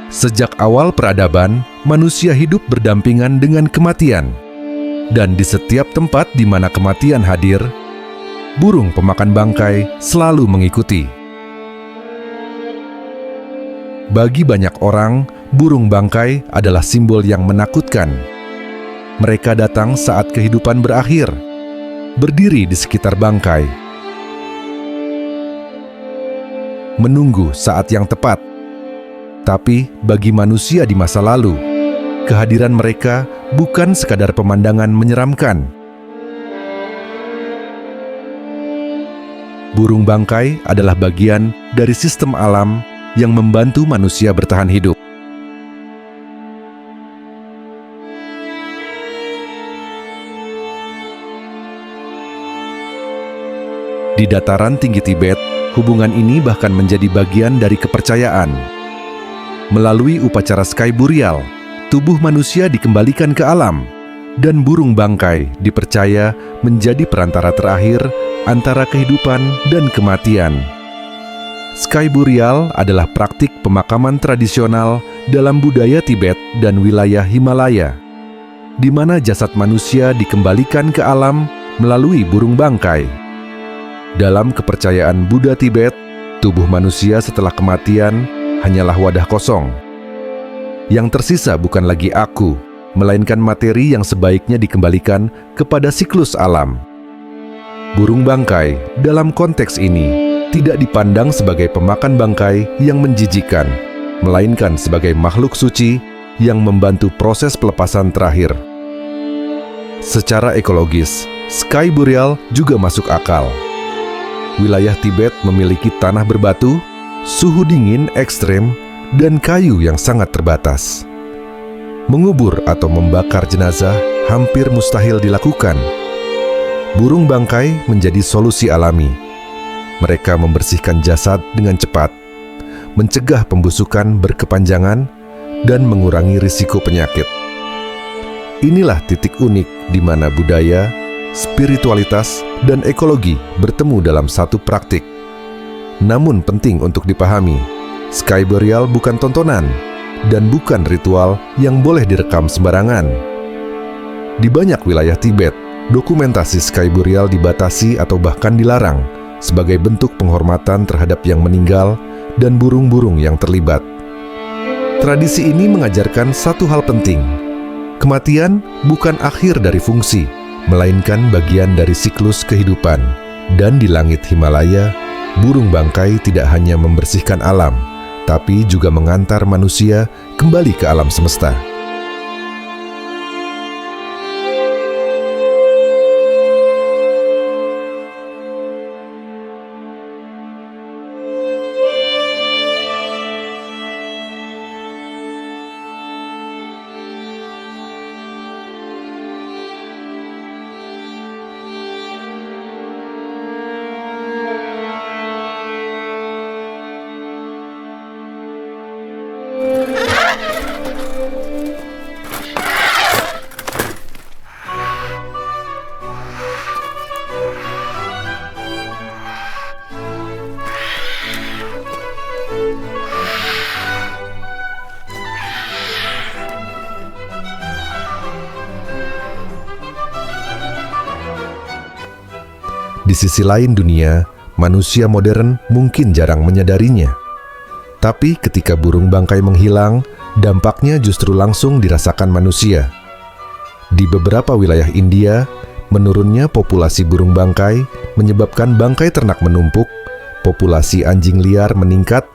Sejak awal peradaban, manusia hidup berdampingan dengan kematian. Dan di setiap tempat di mana kematian hadir, burung pemakan bangkai selalu mengikuti. Bagi banyak orang, burung bangkai adalah simbol yang menakutkan. Mereka datang saat kehidupan berakhir, berdiri di sekitar bangkai, menunggu saat yang tepat. Tapi bagi manusia di masa lalu, kehadiran mereka bukan sekadar pemandangan menyeramkan. Burung bangkai adalah bagian dari sistem alam yang membantu manusia bertahan hidup. Di dataran tinggi Tibet, hubungan ini bahkan menjadi bagian dari kepercayaan. Melalui upacara sky burial, tubuh manusia dikembalikan ke alam, dan burung bangkai dipercaya menjadi perantara terakhir antara kehidupan dan kematian. Sky burial adalah praktik pemakaman tradisional dalam budaya Tibet dan wilayah Himalaya, di mana jasad manusia dikembalikan ke alam melalui burung bangkai. Dalam kepercayaan Buddha Tibet, tubuh manusia setelah kematian hanyalah wadah kosong. Yang tersisa bukan lagi aku, melainkan materi yang sebaiknya dikembalikan kepada siklus alam. Burung bangkai dalam konteks ini tidak dipandang sebagai pemakan bangkai yang menjijikkan, melainkan sebagai makhluk suci yang membantu proses pelepasan terakhir. Secara ekologis, sky burial juga masuk akal. Wilayah Tibet memiliki tanah berbatu, suhu dingin ekstrem, dan kayu yang sangat terbatas. Mengubur atau membakar jenazah hampir mustahil dilakukan. Burung bangkai menjadi solusi alami. Mereka membersihkan jasad dengan cepat, mencegah pembusukan berkepanjangan, dan mengurangi risiko penyakit. Inilah titik unik di mana budaya, spiritualitas, dan ekologi bertemu dalam satu praktik. Namun penting untuk dipahami, sky burial bukan tontonan dan bukan ritual yang boleh direkam sembarangan. Di banyak wilayah Tibet, dokumentasi sky burial dibatasi atau bahkan dilarang sebagai bentuk penghormatan terhadap yang meninggal dan burung-burung yang terlibat. Tradisi ini mengajarkan satu hal penting. Kematian bukan akhir dari fungsi, melainkan bagian dari siklus kehidupan. Dan di langit Himalaya, burung bangkai tidak hanya membersihkan alam, tapi juga mengantar manusia kembali ke alam semesta. Di sisi lain dunia, manusia modern mungkin jarang menyadarinya. Tapi ketika burung bangkai menghilang, dampaknya justru langsung dirasakan manusia. Di beberapa wilayah India, menurunnya populasi burung bangkai menyebabkan bangkai ternak menumpuk, populasi anjing liar meningkat,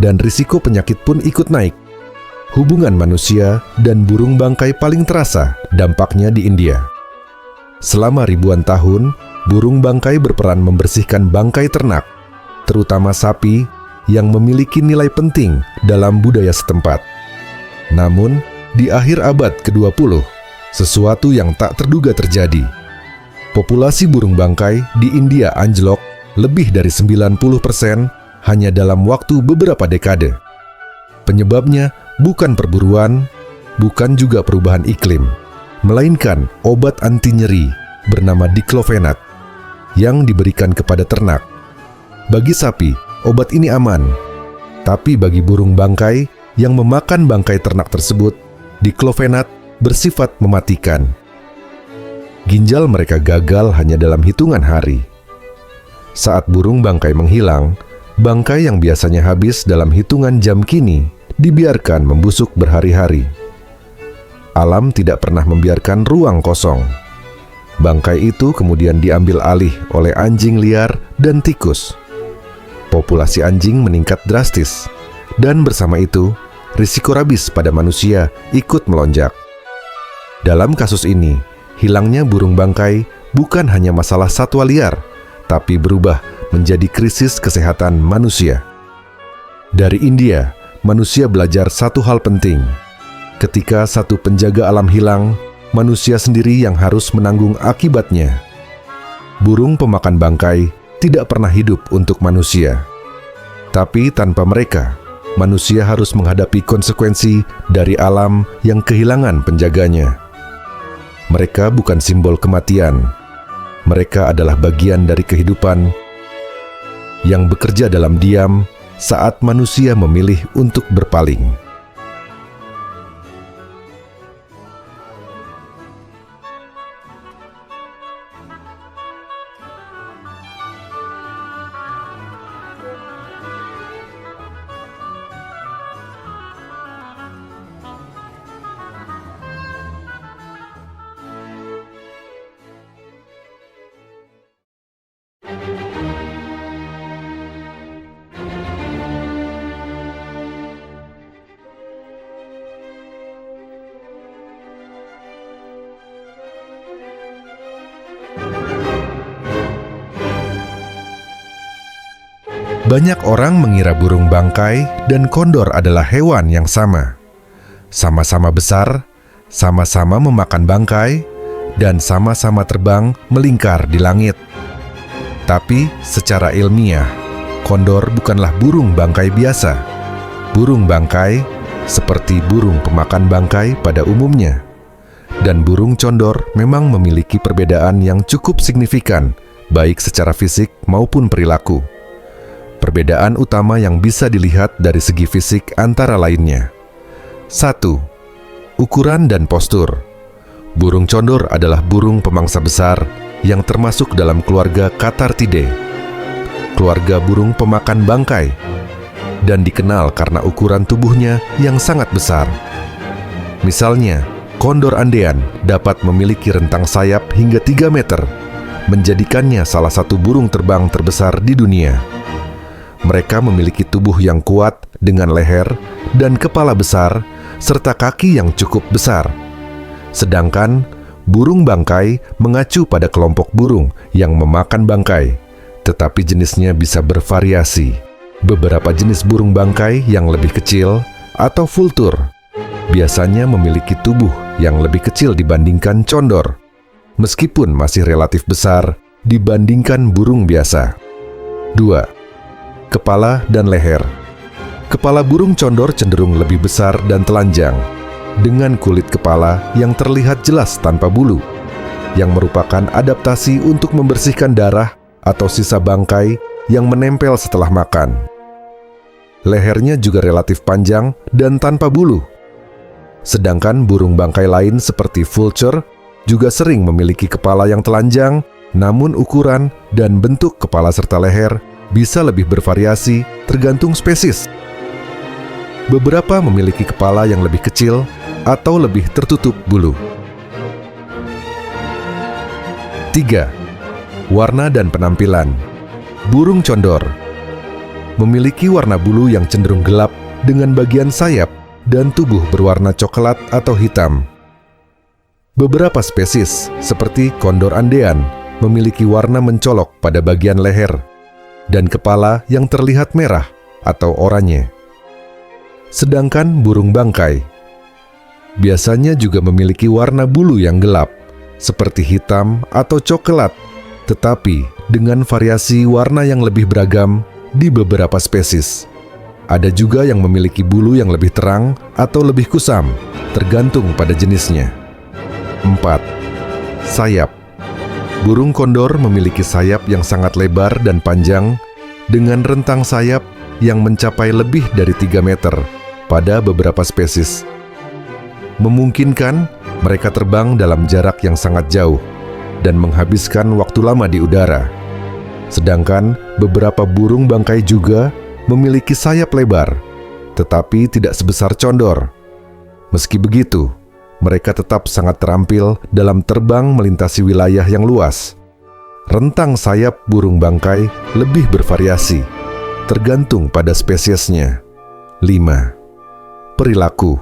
dan risiko penyakit pun ikut naik. Hubungan manusia dan burung bangkai paling terasa dampaknya di India. Selama ribuan tahun, burung bangkai berperan membersihkan bangkai ternak, terutama sapi yang memiliki nilai penting dalam budaya setempat. Namun, di akhir abad ke-20, sesuatu yang tak terduga terjadi. Populasi burung bangkai di India anjlok lebih dari 90% hanya dalam waktu beberapa dekade. Penyebabnya bukan perburuan, bukan juga perubahan iklim, melainkan obat anti nyeri bernama diklofenat yang diberikan kepada ternak. Bagi sapi, obat ini aman, tapi bagi burung bangkai, yang memakan bangkai ternak tersebut, diklofenat, bersifat mematikan. Ginjal mereka gagal hanya dalam hitungan hari. Saat burung bangkai menghilang, bangkai yang biasanya habis dalam hitungan jam kini dibiarkan membusuk berhari-hari. Alam tidak pernah membiarkan ruang kosong. Bangkai itu kemudian diambil alih oleh anjing liar dan tikus. Populasi anjing meningkat drastis, dan bersama itu, risiko rabies pada manusia ikut melonjak. Dalam kasus ini, hilangnya burung bangkai bukan hanya masalah satwa liar, tapi berubah menjadi krisis kesehatan manusia. Dari India, manusia belajar satu hal penting. Ketika satu penjaga alam hilang, manusia sendiri yang harus menanggung akibatnya. Burung pemakan bangkai tidak pernah hidup untuk manusia. Tapi tanpa mereka, manusia harus menghadapi konsekuensi dari alam yang kehilangan penjaganya. Mereka bukan simbol kematian. Mereka adalah bagian dari kehidupan yang bekerja dalam diam saat manusia memilih untuk berpaling. Banyak orang mengira burung bangkai dan kondor adalah hewan yang sama. Sama-sama besar, sama-sama memakan bangkai, dan sama-sama terbang melingkar di langit. Tapi secara ilmiah, kondor bukanlah burung bangkai biasa. Burung bangkai seperti burung pemakan bangkai pada umumnya. Dan burung condor memang memiliki perbedaan yang cukup signifikan, baik secara fisik maupun perilaku. Perbedaan utama yang bisa dilihat dari segi fisik antara lainnya. 1. Ukuran dan postur. Burung condor adalah burung pemangsa besar yang termasuk dalam keluarga Cathartidae, keluarga burung pemakan bangkai, dan dikenal karena ukuran tubuhnya yang sangat besar. Misalnya, kondor Andean dapat memiliki rentang sayap hingga 3 meter, menjadikannya salah satu burung terbang terbesar di dunia. Mereka memiliki tubuh yang kuat dengan leher dan kepala besar, serta kaki yang cukup besar. Sedangkan burung bangkai mengacu pada kelompok burung yang memakan bangkai, tetapi jenisnya bisa bervariasi. Beberapa jenis burung bangkai yang lebih kecil atau vultur biasanya memiliki tubuh yang lebih kecil dibandingkan condor, meskipun masih relatif besar dibandingkan burung biasa. 2. Kepala dan leher. Kepala burung condor cenderung lebih besar dan telanjang, dengan kulit kepala yang terlihat jelas tanpa bulu, yang merupakan adaptasi untuk membersihkan darah atau sisa bangkai yang menempel setelah makan. Lehernya juga relatif panjang dan tanpa bulu. Sedangkan burung bangkai lain seperti vulture juga sering memiliki kepala yang telanjang, namun ukuran dan bentuk kepala serta leher bisa lebih bervariasi tergantung spesies. Beberapa memiliki kepala yang lebih kecil atau lebih tertutup bulu. 3. Warna dan penampilan. Burung condor memiliki warna bulu yang cenderung gelap dengan bagian sayap dan tubuh berwarna coklat atau hitam. Beberapa spesies seperti kondor Andean memiliki warna mencolok pada bagian leher dan kepala yang terlihat merah atau oranye. Sedangkan burung bangkai biasanya juga memiliki warna bulu yang gelap, seperti hitam atau coklat, tetapi dengan variasi warna yang lebih beragam di beberapa spesies. Ada juga yang memiliki bulu yang lebih terang atau lebih kusam, tergantung pada jenisnya. 4. Sayap. Burung kondor memiliki sayap yang sangat lebar dan panjang, dengan rentang sayap yang mencapai lebih dari 3 meter, pada beberapa spesies. Memungkinkan mereka terbang dalam jarak yang sangat jauh dan menghabiskan waktu lama di udara. Sedangkan beberapa burung bangkai juga memiliki sayap lebar, tetapi tidak sebesar condor. Meski begitu, mereka tetap sangat terampil dalam terbang melintasi wilayah yang luas. Rentang sayap burung bangkai lebih bervariasi, tergantung pada spesiesnya. 5. Perilaku.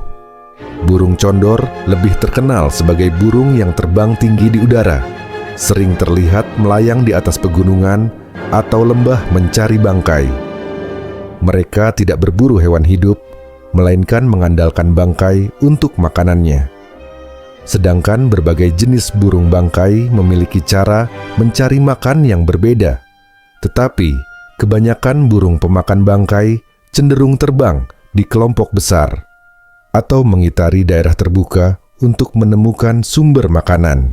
Burung condor lebih terkenal sebagai burung yang terbang tinggi di udara, sering terlihat melayang di atas pegunungan atau lembah mencari bangkai. Mereka tidak berburu hewan hidup, melainkan mengandalkan bangkai untuk makanannya. Sedangkan berbagai jenis burung bangkai memiliki cara mencari makan yang berbeda. Tetapi, kebanyakan burung pemakan bangkai cenderung terbang di kelompok besar atau mengitari daerah terbuka untuk menemukan sumber makanan.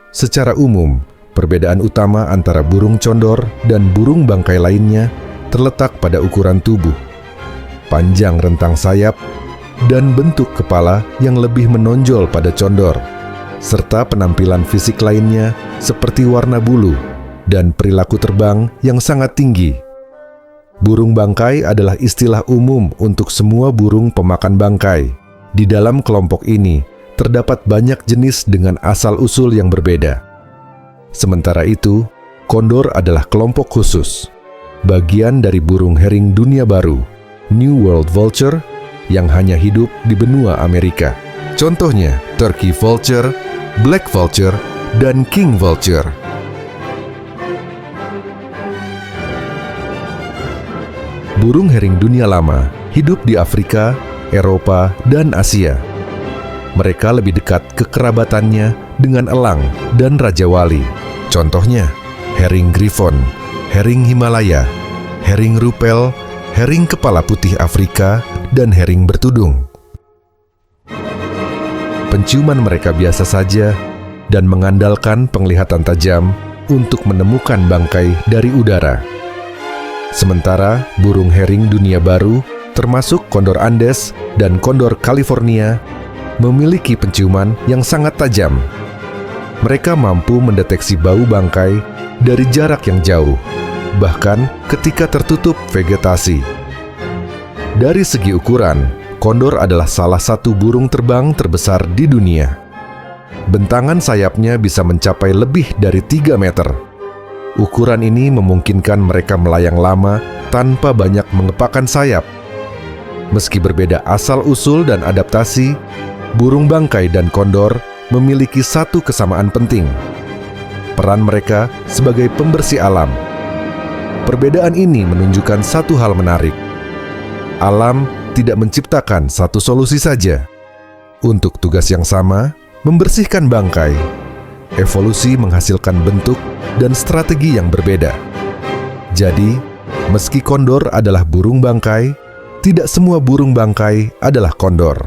Secara umum, perbedaan utama antara burung condor dan burung bangkai lainnya terletak pada ukuran tubuh, panjang rentang sayap, dan bentuk kepala yang lebih menonjol pada condor, serta penampilan fisik lainnya seperti warna bulu dan perilaku terbang yang sangat tinggi. Burung bangkai adalah istilah umum untuk semua burung pemakan bangkai. Di dalam kelompok ini, terdapat banyak jenis dengan asal-usul yang berbeda. Sementara itu, kondor adalah kelompok khusus, bagian dari burung herring dunia baru, New World Vulture, yang hanya hidup di benua Amerika. Contohnya, Turkey Vulture, Black Vulture, dan King Vulture. Burung herring dunia lama hidup di Afrika, Eropa, dan Asia. Mereka lebih dekat kekerabatannya dengan elang dan raja wali. Contohnya, herring griffon, herring Himalaya, herring rupel, herring kepala putih Afrika, dan herring bertudung. Penciuman mereka biasa saja dan mengandalkan penglihatan tajam untuk menemukan bangkai dari udara. Sementara burung herring dunia baru, termasuk kondor Andes dan kondor California, memiliki penciuman yang sangat tajam. Mereka mampu mendeteksi bau bangkai dari jarak yang jauh, bahkan ketika tertutup vegetasi. Dari segi ukuran, kondor adalah salah satu burung terbang terbesar di dunia. Bentangan sayapnya bisa mencapai lebih dari 3 meter. Ukuran ini memungkinkan mereka melayang lama tanpa banyak mengepakkan sayap. Meski berbeda asal-usul dan adaptasi, burung bangkai dan kondor memiliki satu kesamaan penting: peran mereka sebagai pembersih alam. Perbedaan ini menunjukkan satu hal menarik. Alam tidak menciptakan satu solusi saja. Untuk tugas yang sama, membersihkan bangkai, evolusi menghasilkan bentuk dan strategi yang berbeda. Jadi, meski kondor adalah burung bangkai, tidak semua burung bangkai adalah kondor.